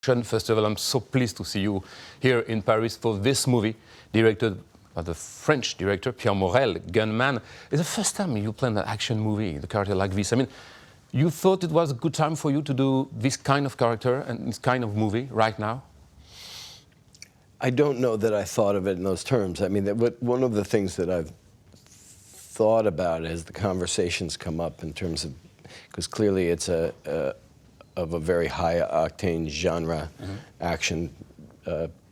Sean, first of all, I'm so pleased to see you here in Paris for this movie, directed by the French director Pierre Morel, Gunman. It's the first time you play an action movie, the character like this. I mean, you thought it was a good time for you to do this kind of character and this kind of movie right now? I don't know that I thought of it in those terms. I mean, one of the things that I've thought about as the conversations come up in terms of, because clearly it's of a very high octane genre action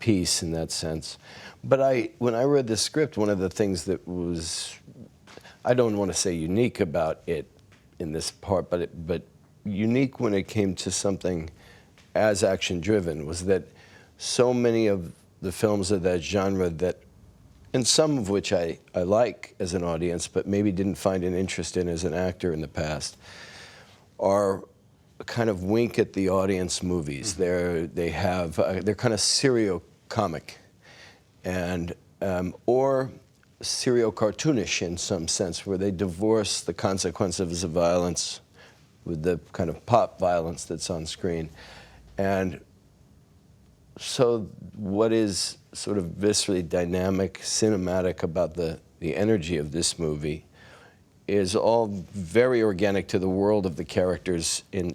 piece in that sense. But when I read the script, one of the things that was, I don't want to say unique about it in this part, but unique when it came to something as action driven, was that so many of the films of that genre that, and some of which I like as an audience, but maybe didn't find an interest in as an actor in the past, are a kind of wink at the audience movies. They're kind of serio-comic, and or serio-cartoonish in some sense, where they divorce the consequences of violence with the kind of pop violence that's on screen. And so what is sort of viscerally dynamic, cinematic about the energy of this movie is all very organic to the world of the characters in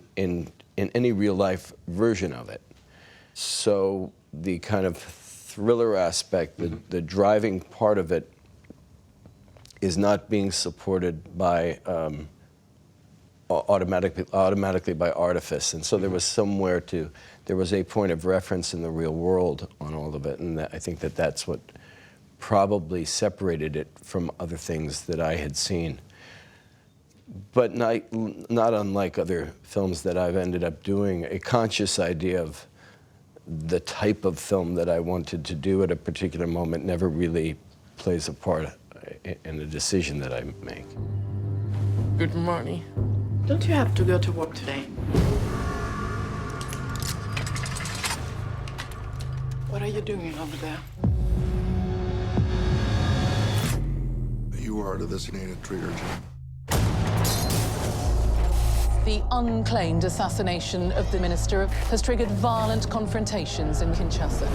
any real-life version of it. So the kind of thriller aspect, the driving part of it, is not being supported by automatically by artifice. And so there was there was a point of reference in the real world on all of it, and I think that that's what probably separated it from other things that I had seen. But not unlike other films that I've ended up doing, a conscious idea of the type of film that I wanted to do at a particular moment never really plays a part in the decision that I make. Good morning. Don't you have to go to work today? What are you doing over there? You are the designated trigger. The unclaimed assassination of the minister has triggered violent confrontations in Kinshasa.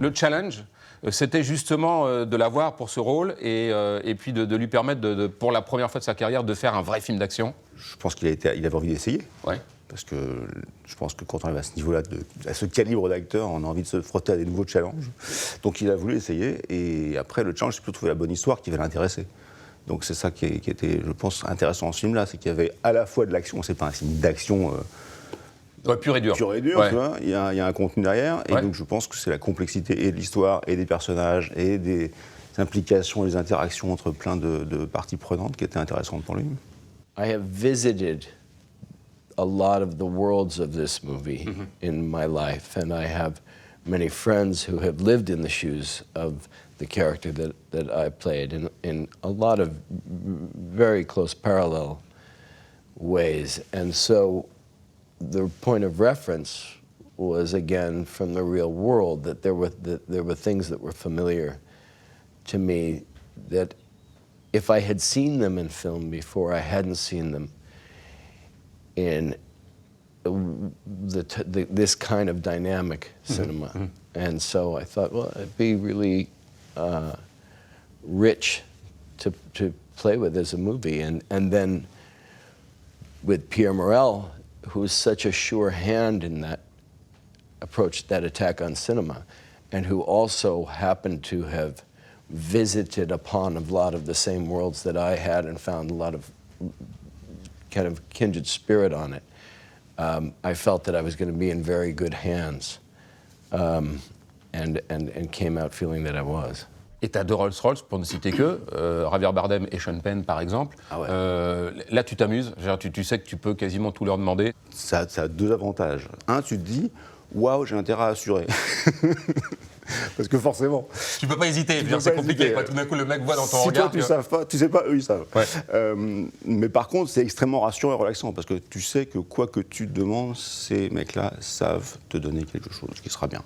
Le challenge, c'était justement de l'avoir pour ce rôle et puis de lui permettre, pour la première fois de sa carrière, de faire un vrai film d'action. Je pense qu'il avait envie d'essayer. Ouais. Parce que je pense que quand on arrive à ce niveau-là, à ce calibre d'acteur, on a envie de se frotter à des nouveaux challenges. Donc il a voulu essayer, et après le challenge, c'est plutôt trouver la bonne histoire qui va l'intéresser. Donc c'est ça qui était, je pense, intéressant dans ce film-là, c'est qu'il y avait à la fois de l'action, c'est pas un film d'action pur et dur. Pur et dur, ouais. Tu vois, il y a un contenu derrière, et donc je pense que c'est la complexité et de l'histoire, et des personnages, et des implications et des interactions entre plein de parties prenantes qui étaient intéressantes pour lui. I have visited a lot of the worlds of this movie in my life, and I have many friends who have lived in the shoes of the character that I played in a lot of very close parallel ways. And so the point of reference was, again, from the real world, that there were things that were familiar to me that if I had seen them in film before, I hadn't seen them in this kind of dynamic cinema. And so I thought, well, it'd be really rich to play with as a movie. And then with Pierre Morel, who's such a sure hand in that approach, that attack on cinema, and who also happened to have visited upon a lot of the same worlds that I had and found a lot of kind of kindred spirit on it. I felt that I was going to be in very good hands, and came out feeling that I was. Et t'as deux Rolls-Royce, pour ne citer que, Javier Bardem et Sean Penn, par exemple. Ah ouais. Là, tu t'amuses, tu sais que tu peux quasiment tout leur demander. Ça a deux avantages. Un, tu te dis, waouh, j'ai intérêt à assurer. Parce que forcément. Tu peux pas hésiter, c'est compliqué. Tout d'un coup, le mec voit dans ton regard. Si toi, tu sais pas, eux, ils savent. Ouais. Mais par contre, c'est extrêmement rassurant et relaxant, parce que tu sais que quoi que tu demandes, ces mecs-là savent te donner quelque chose qui sera bien.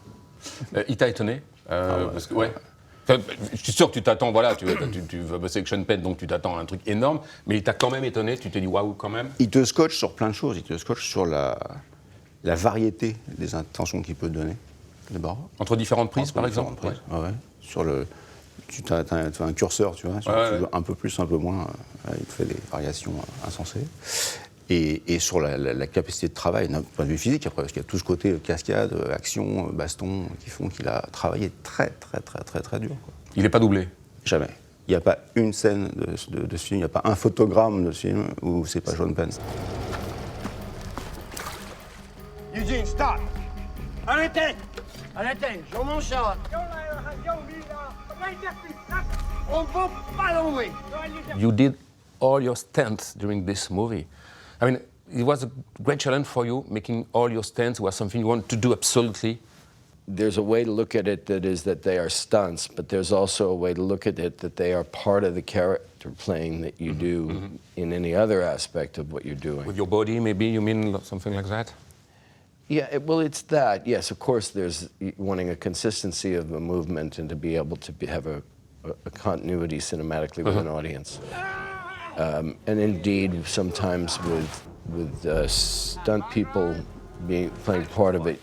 Il t'a étonné parce que, ouais. Enfin, je suis sûr que tu t'attends, voilà, tu vas bosser avec Sean Penn, donc tu t'attends à un truc énorme, mais il t'a quand même étonné, tu t'es dit waouh quand même. Il te scotche sur plein de choses, il te scotche sur la variété des intentions qu'il peut donner, d'abord. Entre différentes prises, Entre par différentes exemple. prises, ouais. Sur le, tu as un curseur, tu vois, tu veux un peu plus, un peu moins, il fait des variations insensées. Et sur la capacité de travail, d'un point de vue physique, après, parce qu'il y a tout ce côté cascade, action, baston, qui font qu'il a travaillé très dur. Quoi. Il n'est pas doublé. Jamais. Il n'y a pas une scène de ce film, il n'y a pas un photogramme de ce film où c'est pas Sean Penn. Eugene, stop! Arrêtez! Arrêtez! Je m'en charge! On va pas l'enlever! You did all your stunts during this movie. I mean, it was a great challenge for you, making all your stunts was something you want to do absolutely. There's a way to look at it that is that they are stunts, but there's also a way to look at it that they are part of the character playing that you do in any other aspect of what you're doing. With your body, maybe, you mean something like that? Yeah, well, it's that. Yes, of course, there's wanting a consistency of a movement and to be able to have a continuity cinematically with an audience. And indeed, sometimes with stunt people playing part of it,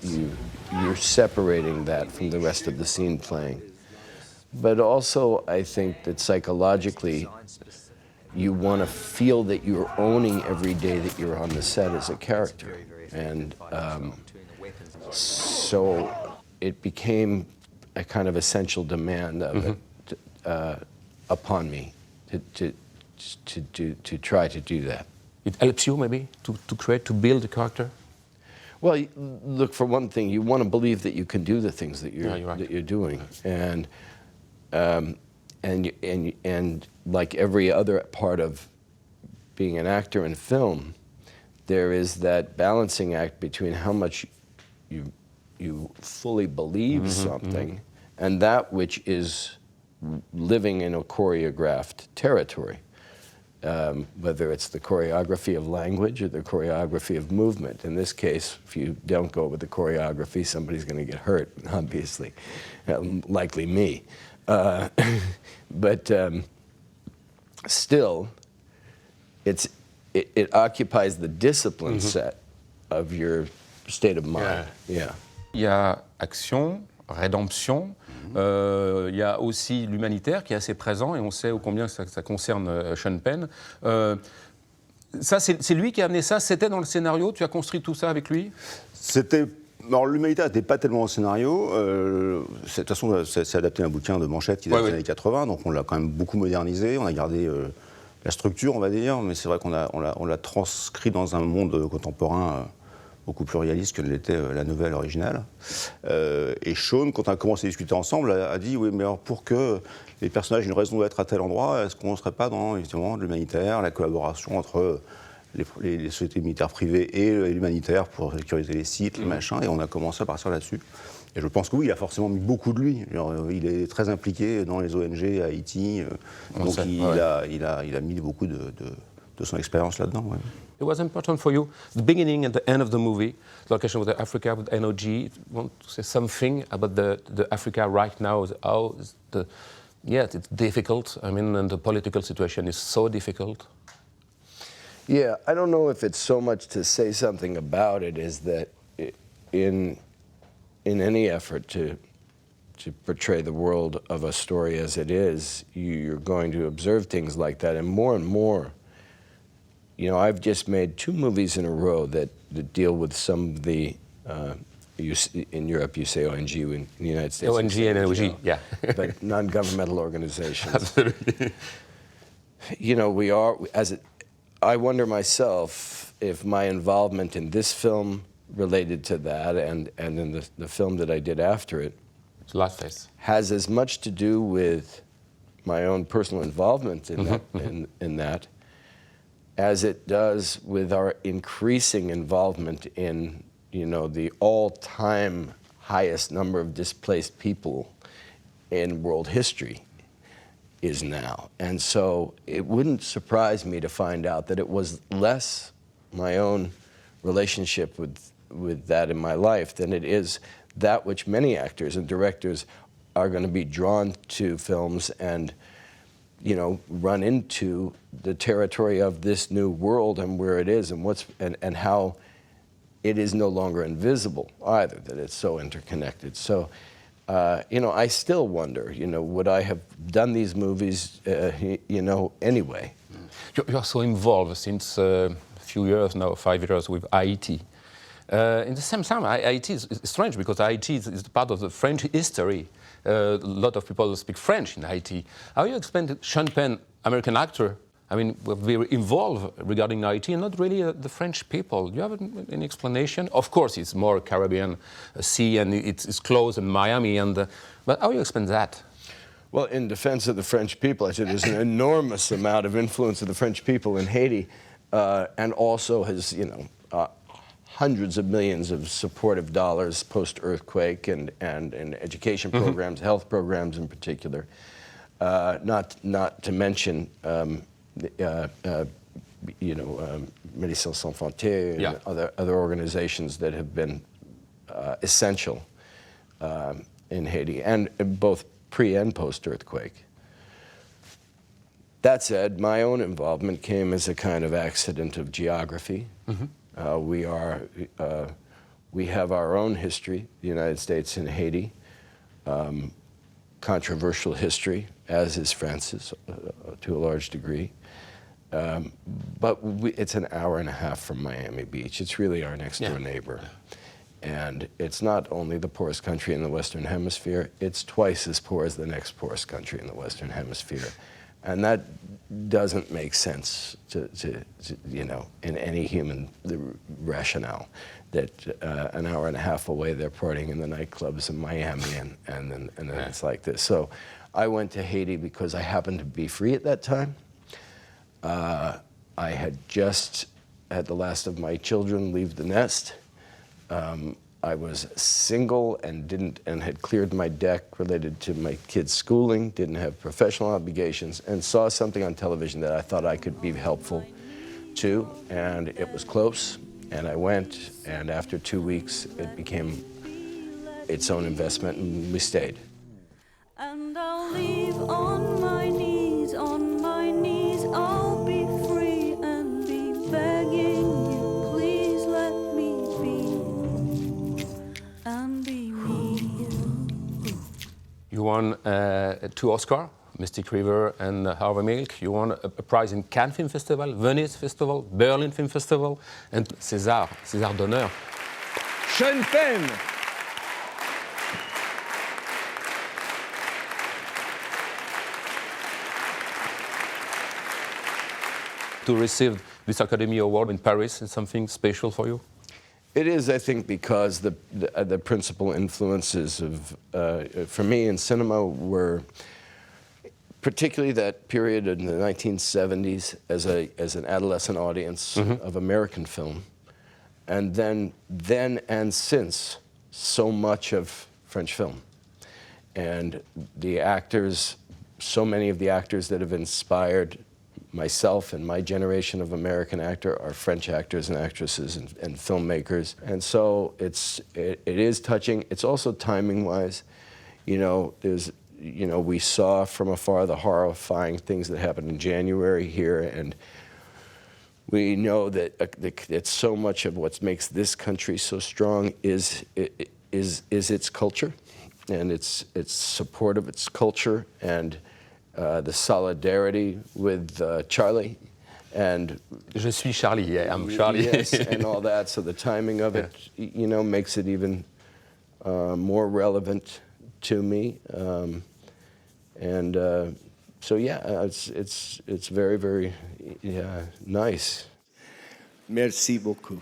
you're separating that from the rest of the scene playing. But also, I think that psychologically, you want to feel that you're owning every day that you're on the set as a character. And so it became a kind of essential demand of it upon me to try to do that. It helps you, maybe, to create, to build a character? Well, look, for one thing, you want to believe that you can do the things that you're doing, and like every other part of being an actor in film, there is that balancing act between how much you fully believe something and that which is living in a choreographed territory. Whether it's the choreography of language or the choreography of movement. In this case, if you don't go with the choreography, somebody's going to get hurt, obviously, likely me. But still, it occupies the discipline set of your state of mind. Yeah. Il y a action, rédemption. Il y a aussi l'humanitaire qui est assez présent et on sait ô combien ça concerne Sean Penn. Ça, c'est lui qui a amené ça. C'était dans le scénario. Tu as construit tout ça avec lui? Alors l'humanitaire n'était pas tellement au scénario. De toute façon, c'est adapté à un bouquin de Manchette qui date des années 80, donc on l'a quand même beaucoup modernisé. On a gardé la structure, on va dire, mais c'est vrai qu'on l'a transcrit dans un monde contemporain beaucoup plus réaliste que ne l'était la nouvelle originale. Et Sean, quand on a commencé à discuter ensemble, a dit « Oui, mais alors pour que les personnages aient une raison d'être à tel endroit, est-ce qu'on ne serait pas dans évidemment, l'humanitaire, la collaboration entre les sociétés militaires privées et l'humanitaire pour sécuriser les sites, les machins ?» Et on a commencé à partir là-dessus. Et je pense que oui, il a forcément mis beaucoup de lui. Genre, il est très impliqué dans les ONG à Haïti, donc il a mis beaucoup de son expérience là-dedans. Ouais. It was important for you, the beginning and the end of the movie, the location with Africa, with NOG. You want to say something about the Africa right now? How is it's difficult. I mean, and the political situation is so difficult. Yeah, I don't know if it's so much to say something about it as that in any effort to portray the world of a story as it is, you're going to observe things like that, and more. You know, I've just made 2 movies in a row that deal with some of the, in Europe you say ONG, in the United States ONG and NOG, yeah. But non-governmental organizations. Absolutely. You know, I wonder myself if my involvement in this film related to that and in the film that I did after it has as much to do with my own personal involvement in that as it does with our increasing involvement in, you know, the all-time highest number of displaced people in world history is now. And so it wouldn't surprise me to find out that it was less my own relationship with that in my life than it is that which many actors and directors are going to be drawn to films and, you know, run into the territory of this new world and where it is and how it is no longer invisible either, that it's so interconnected. So, I still wonder, would I have done these movies, anyway? You are so involved since a few years now, 5 years, with Haiti. In the same time, Haiti is strange because Haiti is part of the French history. A lot of people speak French in Haiti. How you explain that Sean Penn, American actor, we're very involved regarding Haiti and not really the French people. Do you have any explanation? Of course, it's more Caribbean Sea and it's close in Miami. But how do you explain that? Well, in defense of the French people, I said there's an enormous amount of influence of the French people in Haiti, and also has, hundreds of millions of supportive dollars post-earthquake and in education programs, health programs in particular. Not to mention, Médecins Sans Frontières and other organizations that have been essential in Haiti, and both pre and post-earthquake. That said, my own involvement came as a kind of accident of geography. We have our own history, the United States and Haiti, controversial history, as is France's to a large degree. But it's an hour and a half from Miami Beach. It's really our next door neighbor. And it's not only the poorest country in the Western Hemisphere, it's twice as poor as the next poorest country in the Western Hemisphere. And that doesn't make sense to in any human rationale, that an hour and a half away they're partying in the nightclubs in Miami and then it's like this. So I went to Haiti because I happened to be free at that time. I had just had the last of my children leave the nest. I was single and had cleared my deck related to my kids' schooling, didn't have professional obligations, and saw something on television that I thought I could be helpful to, and it was close, and I went, and after 2 weeks, it became its own investment, and we stayed. And I'll leave on my knees, I'll be free and be begging you, please let me be, and be me. You won 2 Oscars, Mystic River and Harvey Milk. You won a prize in Cannes Film Festival, Venice Festival, Berlin Film Festival, and César d'honneur. Sean Penn! To receive this Academy Award in Paris is something special for you? It is, I think, because the principal influences of, for me in cinema were particularly that period in the 1970s as an adolescent audience of American film, and then and since so much of French film. And the actors, so many of the actors that have inspired myself and my generation of American actor are French actors and actresses and filmmakers. And so it is touching. It's also timing-wise. We saw from afar the horrifying things that happened in January here, and we know that so much of what makes this country so strong is its culture, and its support of its culture, and the solidarity with Charlie, and Je suis Charlie. Yeah, I'm Charlie. Yes, and all that. So the timing of it, makes it even more relevant to me. So yeah, it's very, very nice. Merci beaucoup.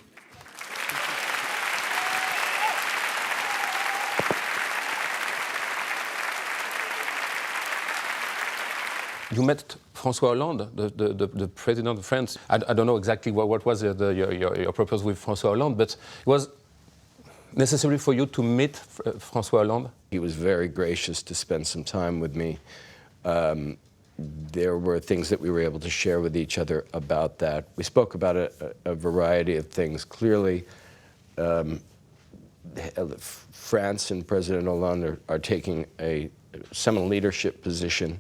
You met François Hollande, the president of France. I don't know exactly what was your purpose with François Hollande, but it was necessary for you to meet François Hollande? He was very gracious to spend some time with me. There were things that we were able to share with each other about that. We spoke about a variety of things. Clearly, France and President Hollande are taking some leadership position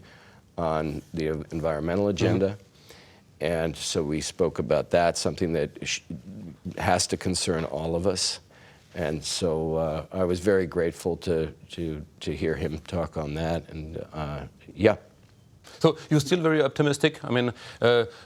on the environmental agenda. And so we spoke about that, something that has to concern all of us. And so I was very grateful to hear him talk on that. And yeah. So you're still very optimistic. I mean,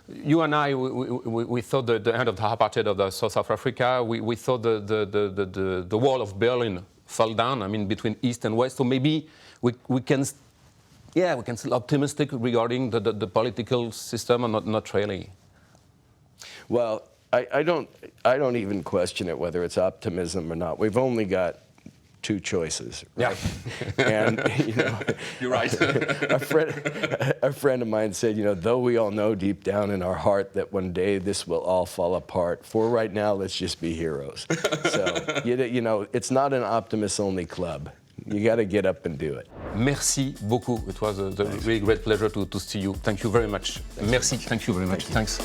you and I, we thought the end of the apartheid of South Africa. We thought the wall of Berlin fell down. I mean, between East and West. So maybe we can still optimistic regarding the political system, or not really. Well, I don't even question it whether it's optimism or not. We've only got two choices, right? Yeah. And you know, you're right. a friend of mine said, you know, though we all know deep down in our heart that one day this will all fall apart, for right now, let's just be heroes. So you know, it's not an optimist-only club. You got to get up and do it. Merci beaucoup. It was a really great pleasure to see you. Thank you very much. Merci. Thank you very much. Thanks.